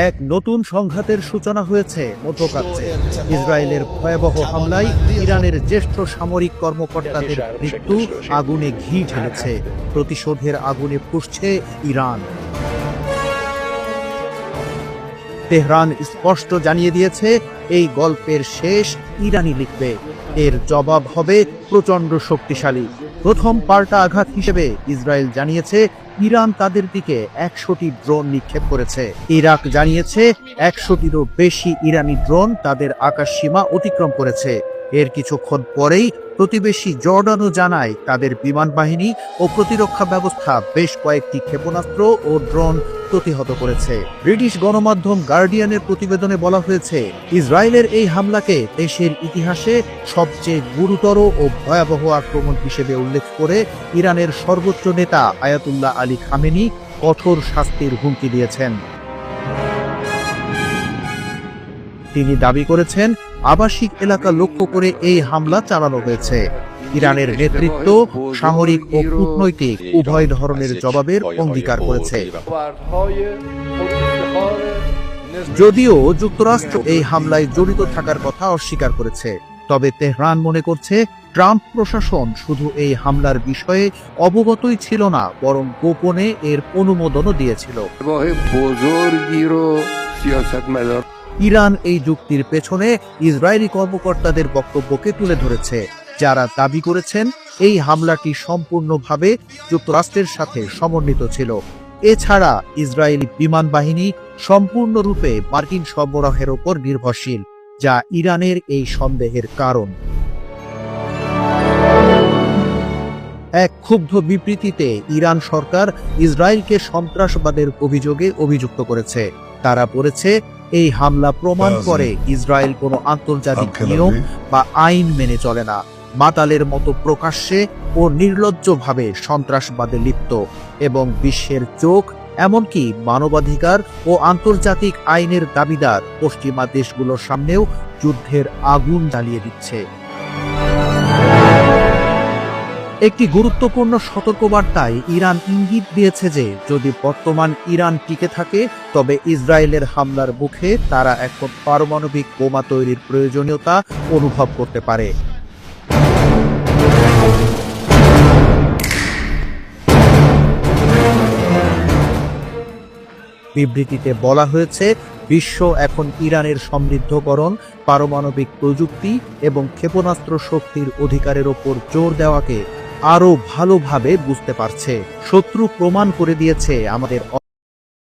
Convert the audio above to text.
এক নতুন সংঘাতের সূচনা হয়েছে মধ্যপ্রাচ্যে। ইসরায়েলের ভয়াবহ হামলায় ইরানের জ্যেষ্ঠ সামরিক কর্মকর্তাদের মৃত্যু আগুনে ঘি ঢেলেছে। প্রতিশোধের আগুনে ফুঁসছে ইরান। তেহরান স্পষ্ট জানিয়ে দিয়েছে, এই গল্পের শেষ ইরানই লিখবে। এর জবাব হবে প্রচণ্ড শক্তিশালী। প্রথম পাল্টা আঘাত হিসেবে ইসরায়েল জানিয়েছে ইরান তাদের দিকে 100টি ড্রোন নিক্ষেপ করেছে। ইরাক জানিয়েছে 100টিরও বেশি ইরানি ড্রোন তাদের আকাশসীমা অতিক্রম করেছে। এর কিছুক্ষণ পরেই প্রতিবেশী জর্ডানও জানায় তাদের বিমান বাহিনী ও প্রতিরক্ষা ব্যবস্থা বেশ কয়েকটি ক্ষেপণাস্ত্র ও ড্রোন প্রতিহত করেছে। ব্রিটিশ গণমাধ্যম গার্ডিয়ানের প্রতিবেদনে বলা হয়েছে, ইসরায়েলের এই হামলাকে দেশের ইতিহাসে সবচেয়ে গুরুতর ও ভয়াবহ আক্রমণ হিসেবে উল্লেখ করে ইরানের সর্বোচ্চ নেতা আয়াতুল্লাহ আলী খামেনি কঠোর শাস্তির হুমকি দিয়েছেন। তিনি দাবি করেছেন, আবাসিক এলাকা লক্ষ্য করে এই হামলা চালানো হয়েছে। ইরানের নেতৃত্ব সামরিক ও কূটনৈতিক উভয় ধরনের জবাবের অঙ্গীকার করেছে। যদিও যুক্তরাষ্ট্র এই হামলায় জড়িত থাকার কথা অস্বীকার করেছে, তবে তেহরান মনে করছে ট্রাম্প প্রশাসন শুধু এই হামলার বিষয়ে অবগতই ছিল না, বরং গোপনে এর অনুমোদনও দিয়েছিল। ইরান এই যুক্তির পেছনে ইসরায়েলি কর্মকর্তাদের বক্তব্যকে তুলে ধরেছে, যারা দাবি করেছেন এই হামলাটি সম্পূর্ণভাবে যুক্তরাষ্ট্রের সাথে সমন্বিত ছিল। এছাড়া ইসরায়েলি বিমান বাহিনী সম্পূর্ণরূপে মার্কিন সরবরাহের উপর নির্ভরশীল, যা ইরানের এই সন্দেহের কারণ। এক ক্ষুব্ধ বিবৃতিতে ইরান সরকার ইসরায়েলকে সন্ত্রাসবাদের অভিযোগে অভিযুক্ত করেছে। তারা বলেছে, এই হামলা প্রমাণ করে ইসরায়েল কোনো আন্তর্জাতিক নিয়ম বা আইন মেনে চলে না, মাতালের মতো প্রকাশ্যে ও নির্লজ্জভাবে সন্ত্রাসবাদে লিপ্ত, এবং বিশ্বের চোখ, এমনকি মানবাধিকার ও আন্তর্জাতিক আইনের দাবিদার পশ্চিমা দেশগুলোর সামনেও যুদ্ধের আগুন জ্বালিয়ে দিচ্ছে। একটি গুরুত্বপূর্ণ সতর্কবার্তায় ইরান ইঙ্গিত দিয়েছে যে যদি বর্তমান ইরান টিকে থাকে, তবে ইসরায়েলের হামলার মুখে তারা এখন পারমাণবিক বোমা তৈরির প্রয়োজনীয়তা অনুভব করতে পারে। বিবৃতিতে বলা হয়েছে, বিশ্ব এখন ইরানের সমৃদ্ধকরণ, পারমাণবিক প্রযুক্তি এবং ক্ষেপণাস্ত্র শক্তির অধিকারের ওপর জোর দেওয়াকে আরও ভালোভাবে বুঝতে পারছে। শত্রু প্রমাণ করে দিয়েছে আমাদের